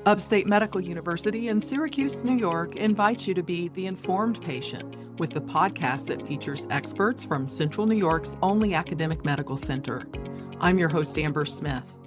Upstate Medical University in Syracuse, New York invites you to be the informed patient with the podcast that features experts from Central New York's only academic medical center. I'm your host, Amber Smith.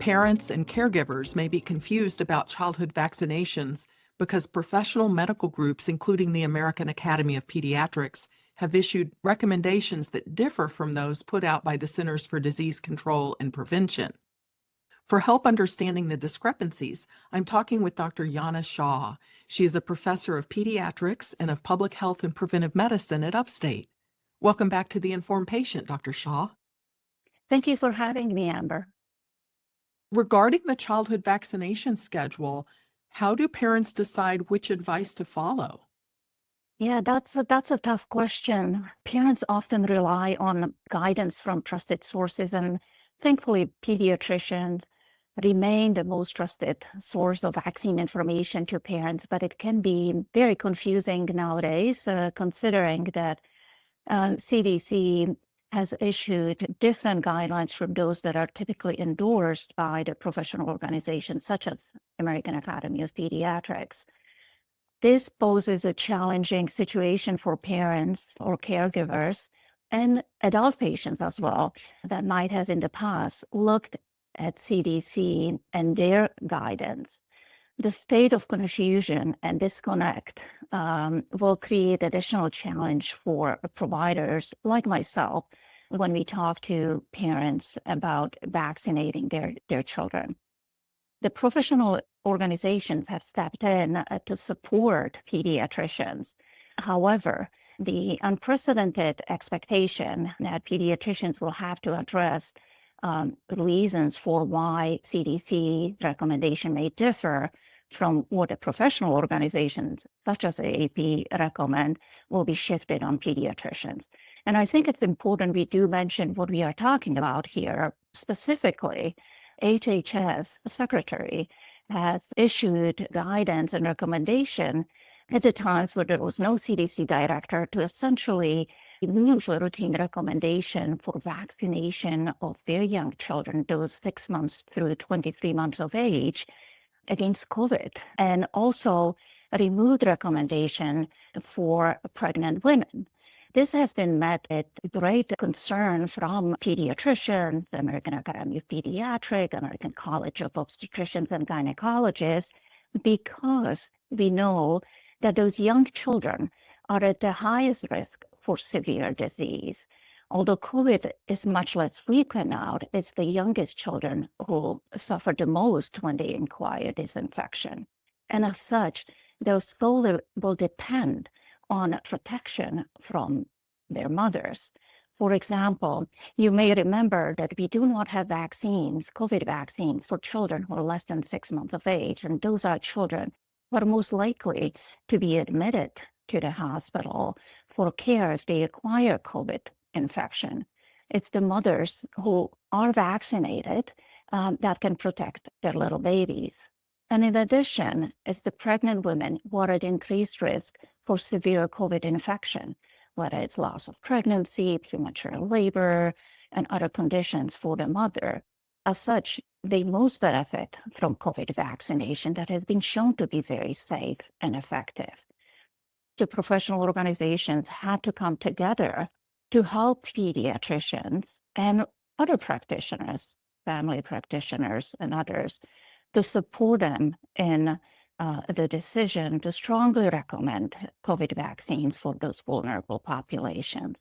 Parents and caregivers may be confused about childhood vaccinations because professional medical groups, including the American Academy of Pediatrics, have issued recommendations that differ from those put out by the Centers for Disease Control and Prevention. For help understanding the discrepancies, I'm talking with Dr. Jana Shaw. She is a professor of pediatrics and of public health and preventive medicine at Upstate. Welcome back to The Informed Patient, Dr. Shaw. Thank you for having me, Amber. Regarding the childhood vaccination schedule, how do parents decide which advice to follow? Yeah, that's a tough question. Parents often rely on guidance from trusted sources, and thankfully, pediatricians remain the most trusted source of vaccine information to parents, but it can be very confusing nowadays, considering that CDC has issued different guidelines from those that are typically endorsed by the professional organizations, such as American Academy of Pediatrics. This poses a challenging situation for parents or caregivers and adult patients as well that might have in the past looked at CDC and their guidance. The state of confusion and disconnect will create additional challenge for providers like myself when we talk to parents about vaccinating their children. The professional organizations have stepped in to support pediatricians. However, the unprecedented expectation that pediatricians will have to address reasons for why CDC recommendation may differ from what the professional organizations, such as AAP, recommend will be shifted on pediatricians. And I think it's important we do mention what we are talking about here. Specifically, HHS secretary has issued guidance and recommendation at the times where there was no CDC director to essentially remove a routine recommendation for vaccination of very young children, those 6 months through 23 months of age, against COVID, and also remove the recommendation for pregnant women. This has been met with great concern from pediatricians, the American Academy of Pediatrics, American College of Obstetricians and Gynecologists, because we know that those young children are at the highest risk for severe disease. Although COVID is much less frequent now, it's the youngest children who suffer the most when they acquire this infection. And as such, their soul will depend on protection from their mothers. For example, you may remember that we do not have vaccines, COVID vaccines, for children who are less than 6 months of age. And those are children who are most likely to be admitted to the hospital for care if they acquire COVID infection. It's the mothers who are vaccinated that can protect their little babies. And in addition, it's the pregnant women who are at increased risk for severe COVID infection, whether it's loss of pregnancy, premature labor, and other conditions for the mother. As such, they most benefit from COVID vaccination that has been shown to be very safe and effective. The professional organizations had to come together to help pediatricians and other practitioners, family practitioners and others, to support them in the decision to strongly recommend COVID vaccines for those vulnerable populations.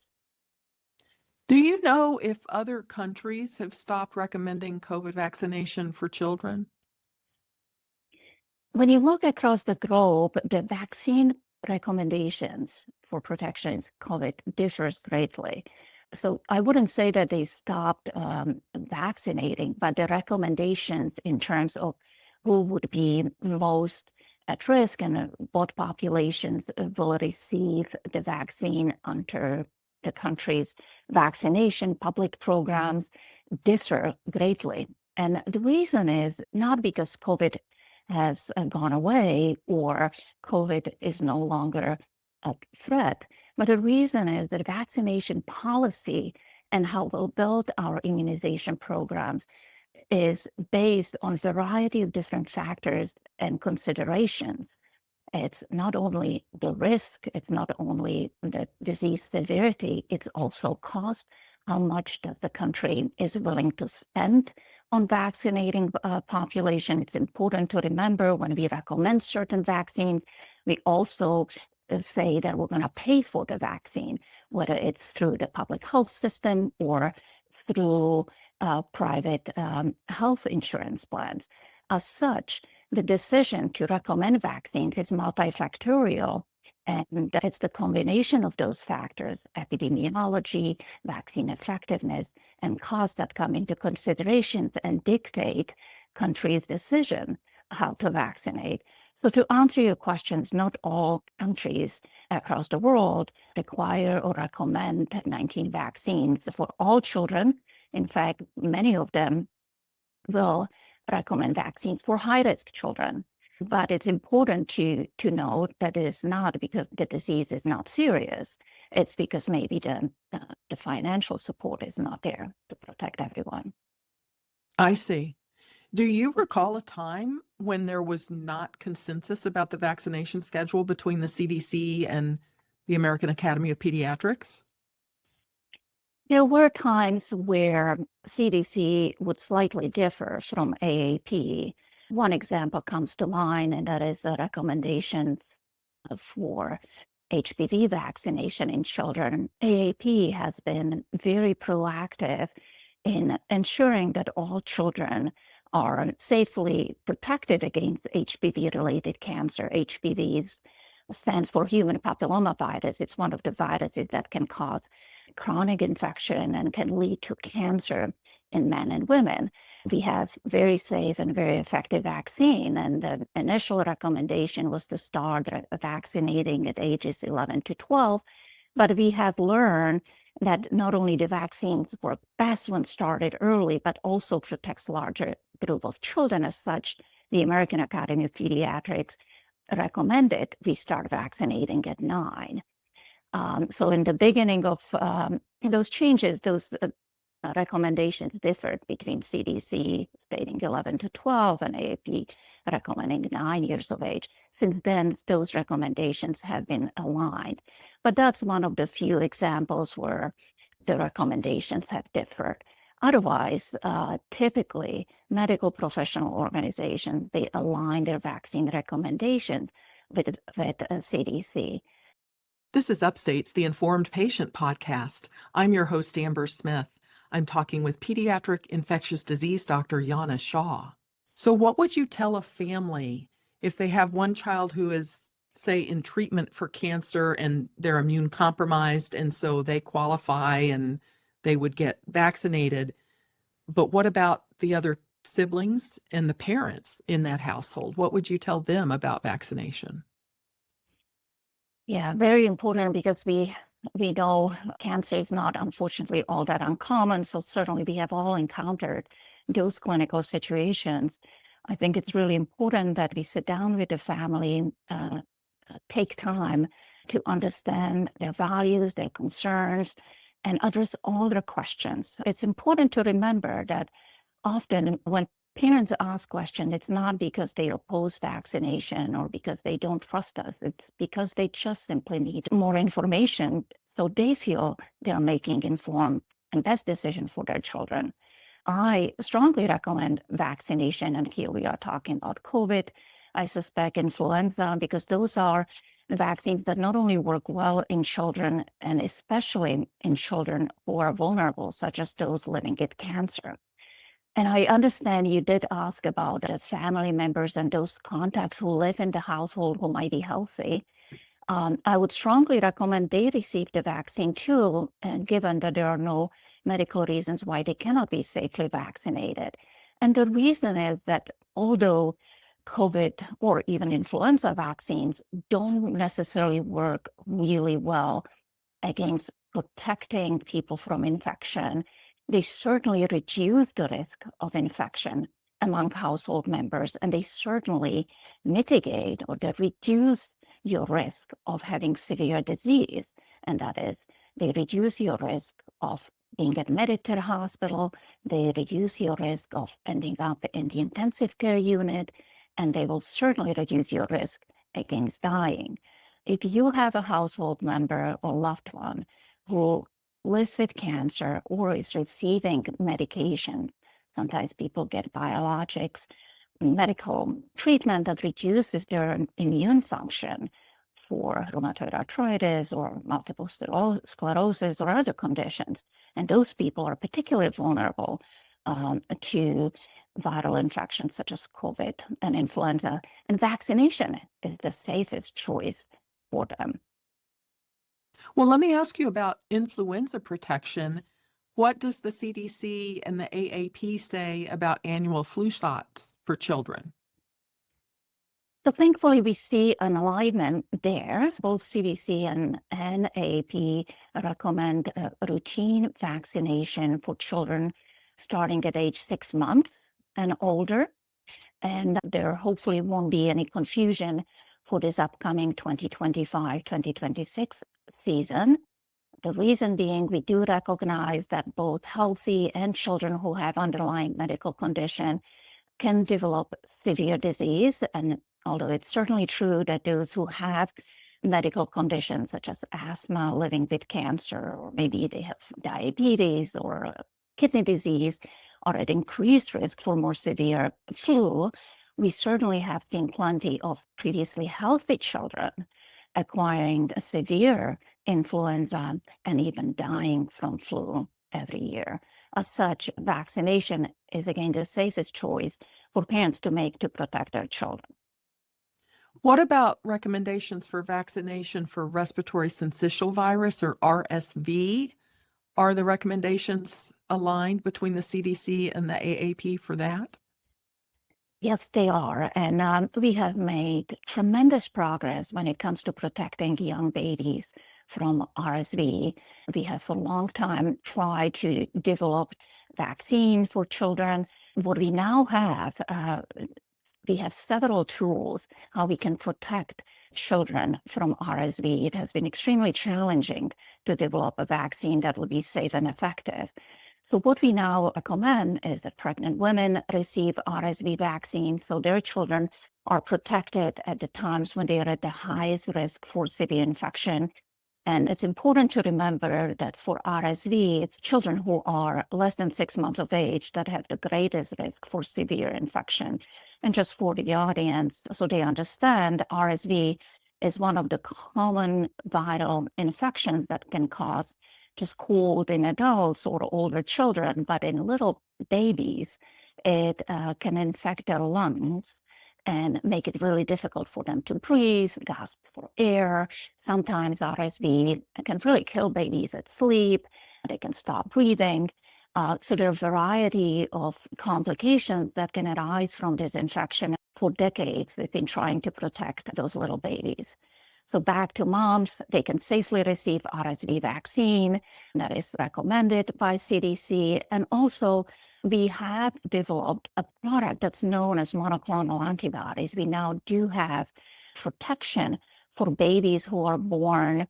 Do you know if other countries have stopped recommending COVID vaccination for children? When you look across the globe, the vaccine recommendations for protection against COVID differs greatly. So I wouldn't say that they stopped vaccinating, but the recommendations in terms of who would be most at risk and what populations will receive the vaccine under the country's vaccination public programs differ greatly. And the reason is not because COVID has gone away or COVID is no longer a threat, but the reason is that vaccination policy and how we'll build our immunization programs is based on a variety of different factors and considerations. It's not only the risk, it's not only the disease severity, it's also cost. How much does the country is willing to spend on vaccinating population? It's important to remember when we recommend certain vaccines, we also say that we're going to pay for the vaccine, whether it's through the public health system or through private health insurance plans. As such, the decision to recommend vaccines is multifactorial, and it's the combination of those factors, epidemiology, vaccine effectiveness, and cost that come into consideration and dictate countries' decision how to vaccinate. So to answer your questions, not all countries across the world require or recommend 19 vaccines for all children. In fact, many of them will recommend vaccines for high-risk children. But it's important to know that it is not because the disease is not serious. It's because maybe the financial support is not there to protect everyone. I see. Do you recall a time when there was not consensus about the vaccination schedule between the CDC and the American Academy of Pediatrics? There were times where CDC would slightly differ from AAP. One example comes to mind, and that is a recommendation for HPV vaccination in children. AAP has been very proactive in ensuring that all children are safely protected against HPV-related cancer. HPV stands for human papillomavirus. It's one of the viruses that can cause chronic infection and can lead to cancer in men and women. We have very safe and very effective vaccine, and the initial recommendation was to start vaccinating at ages 11 to 12, but we have learned that not only the vaccines work best when started early, but also protects larger group of children. As such, the American Academy of Pediatrics recommended we start vaccinating at 9. So in the beginning of those changes, those recommendations differed between CDC stating 11 to 12 and AAP recommending 9 years of age. Since then, those recommendations have been aligned. But that's one of the few examples where the recommendations have differed. Otherwise, typically, medical professional organizations, they align their vaccine recommendations with CDC. This is Upstate's The Informed Patient podcast. I'm your host, Amber Smith. I'm talking with pediatric infectious disease doctor Jana Shaw. So what would you tell a family if they have one child who is, say, in treatment for cancer and they're immune compromised, and so they qualify and they would get vaccinated? But what about the other siblings and the parents in that household? What would you tell them about vaccination? Yeah, very important, because we know cancer is not, unfortunately, all that uncommon. So certainly we have all encountered those clinical situations. I think it's really important that we sit down with the family, take time to understand their values, their concerns, and address all their questions. It's important to remember that often when parents ask questions, it's not because they oppose vaccination or because they don't trust us. It's because they just simply need more information so they feel they're making informed and best decisions for their children. I strongly recommend vaccination, and here we are talking about COVID. I suspect influenza, because those are vaccines that not only work well in children, and especially in children who are vulnerable, such as those living with cancer. And I understand you did ask about the family members and those contacts who live in the household who might be healthy. I would strongly recommend they receive the vaccine too, and given that there are no medical reasons why they cannot be safely vaccinated. And the reason is that although COVID or even influenza vaccines don't necessarily work really well against protecting people from infection, they certainly reduce the risk of infection among household members, and they certainly mitigate or they reduce your risk of having severe disease. And that is, they reduce your risk of being admitted to the hospital, they reduce your risk of ending up in the intensive care unit, and they will certainly reduce your risk against dying. If you have a household member or loved one who lives with cancer or is receiving medication, sometimes people get biologics, medical treatment that reduces their immune function for rheumatoid arthritis or multiple sclerosis or other conditions. And those people are particularly vulnerable to viral infections such as COVID and influenza. And vaccination is the safest choice for them. Well, let me ask you about influenza protection. What does the CDC and the AAP say about annual flu shots for children? So thankfully, we see an alignment there. Both CDC and AAP recommend routine vaccination for children starting at age 6 months and older. And there hopefully won't be any confusion for this upcoming 2025-2026 season. The reason being, we do recognize that both healthy and children who have underlying medical condition can develop severe disease. And although it's certainly true that those who have medical conditions such as asthma, living with cancer, or maybe they have some diabetes or kidney disease, are at increased risk for more severe flu, we certainly have seen plenty of previously healthy children acquiring severe influenza and even dying from flu every year. As such, vaccination is again the safest choice for parents to make to protect their children. What about recommendations for vaccination for respiratory syncytial virus or RSV? Are the recommendations aligned between the CDC and the AAP for that? Yes, they are. And we have made tremendous progress when it comes to protecting young babies from RSV. We have for a long time tried to develop vaccines for children. What we now have, we have several tools how we can protect children from RSV. It has been extremely challenging to develop a vaccine that will be safe and effective. So what we now recommend is that pregnant women receive RSV vaccine so their children are protected at the times when they are at the highest risk for severe infection. And it's important to remember that for RSV, it's children who are less than 6 months of age that have the greatest risk for severe infection. And just for the audience, so they understand, RSV is one of the common viral infections that can cause just cold in adults or older children, but in little babies, it can infect their lungs and make it really difficult for them to breathe, gasp for air. Sometimes RSV can really kill babies at sleep. They can stop breathing. So there are a variety of complications that can arise from this infection. For decades, they've been trying to protect those little babies. So back to moms, they can safely receive RSV vaccine that is recommended by CDC. And also, we have developed a product that's known as monoclonal antibodies. We now do have protection for babies who are born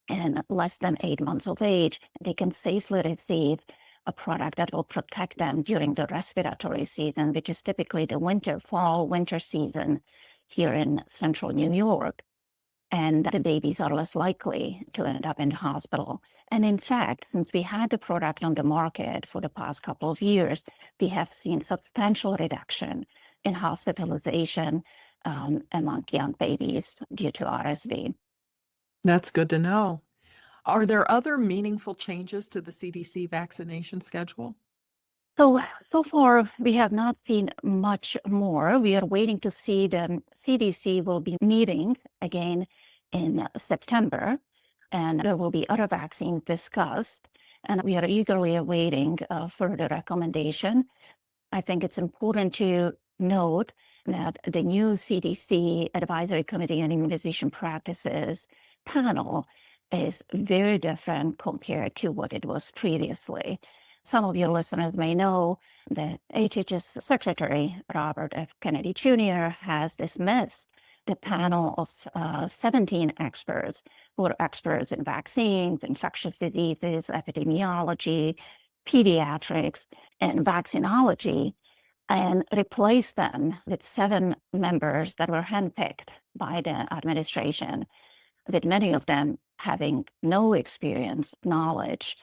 in less than 8 months of age. They can safely receive a product that will protect them during the respiratory season, which is typically the fall, winter season here in central New York. And the babies are less likely to end up in the hospital. And in fact, since we had the product on the market for the past couple of years, we have seen substantial reduction in hospitalization among young babies due to RSV. That's good to know. Are there other meaningful changes to the CDC vaccination schedule? So far, we have not seen much more. We are waiting to see the CDC will be meeting again in September, and there will be other vaccines discussed. And we are eagerly awaiting further recommendation. I think it's important to note that the new CDC Advisory Committee on Immunization Practices panel is very different compared to what it was previously. Some of your listeners may know that HHS Secretary Robert F. Kennedy Jr. has dismissed the panel of 17 experts who are experts in vaccines, infectious diseases, epidemiology, pediatrics, and vaccinology, and replace them with 7 members that were handpicked by the administration, with many of them having no experience, knowledge,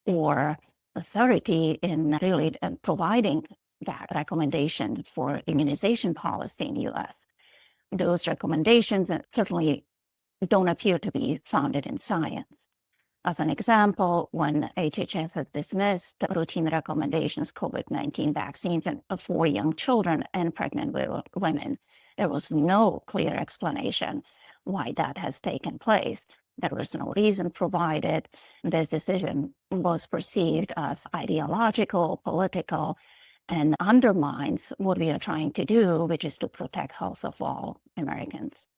or authority in really providing that recommendation for immunization policy in the U.S. Those recommendations certainly don't appear to be founded in science. As an example, when HHS has dismissed the routine recommendations COVID-19 vaccines for young children and pregnant women, there was no clear explanation why that has taken place. There was no reason provided. This decision was perceived as ideological, political, and undermines what we are trying to do, which is to protect health of all Americans.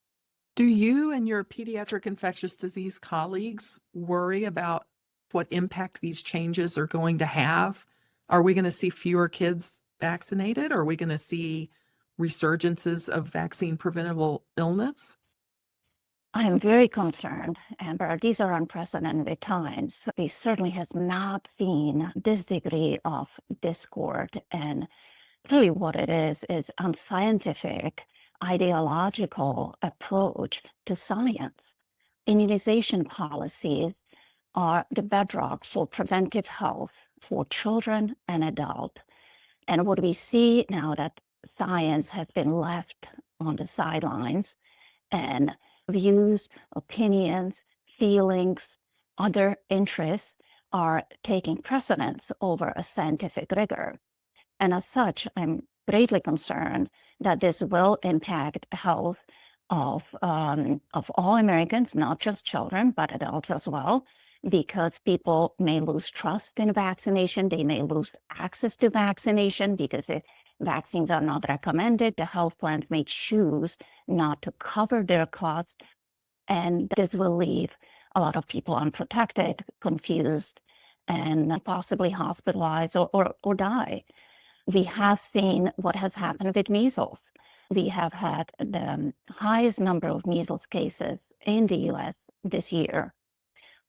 Do you and your pediatric infectious disease colleagues worry about what impact these changes are going to have? Are we going to see fewer kids vaccinated? Are we going to see resurgences of vaccine-preventable illness? I am very concerned, Amber. These are unprecedented times. We certainly have not seen this degree of discord. And really what it is unscientific, ideological approach to science. Immunization policies are the bedrock for preventive health for children and adults. And what we see now that science has been left on the sidelines and views, opinions, feelings, other interests are taking precedence over a scientific rigor. And as such, I'm greatly concerned that this will impact health of all Americans, not just children, but adults as well, because people may lose trust in vaccination. They may lose access to vaccination because if vaccines are not recommended, the health plans may choose not to cover their costs. And this will leave a lot of people unprotected, confused, and possibly hospitalized or die. We have seen what has happened with measles. We have had the highest number of measles cases in the U.S. this year.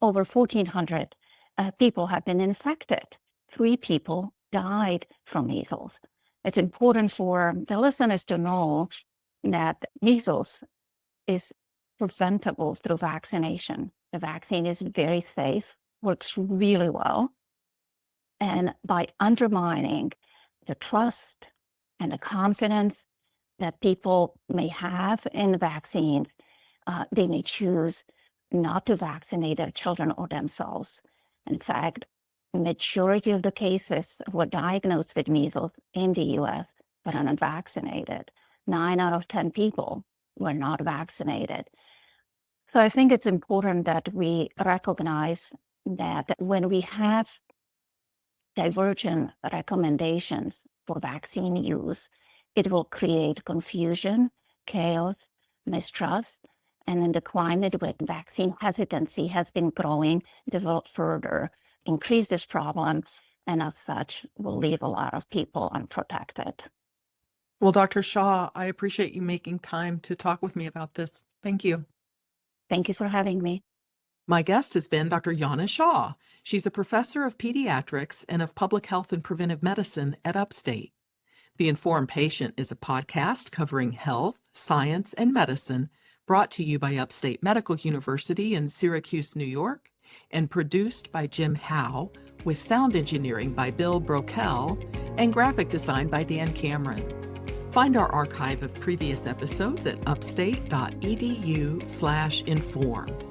Over 1,400 people have been infected. 3 people died from measles. It's important for the listeners to know that measles is preventable through vaccination. The vaccine is very safe, works really well. And by undermining the trust and the confidence that people may have in vaccines, they may choose not to vaccinate their children or themselves. In fact, the majority of the cases were diagnosed with measles in the U.S. but are not vaccinated. 9 out of 10 people were not vaccinated. So I think it's important that we recognize that when we have divergent recommendations for vaccine use, it will create confusion, chaos, mistrust, and in the climate where vaccine hesitancy has been growing, this will further increase this problem, and as such, will leave a lot of people unprotected. Well, Dr. Shaw, I appreciate you making time to talk with me about this. Thank you. Thank you for having me. My guest has been Dr. Jana Shaw. She's a professor of pediatrics and of public health and preventive medicine at Upstate. The Informed Patient is a podcast covering health, science, and medicine brought to you by Upstate Medical University in Syracuse, New York, and produced by Jim Howe, with sound engineering by Bill Brokel and graphic design by Dan Cameron. Find our archive of previous episodes at upstate.edu/informed.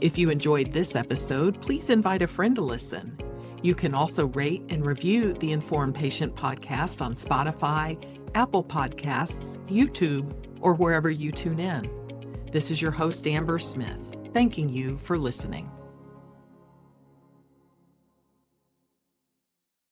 If you enjoyed this episode, please invite a friend to listen. You can also rate and review the Informed Patient podcast on Spotify, Apple Podcasts, YouTube, or wherever you tune in. This is your host, Amber Smith, thanking you for listening.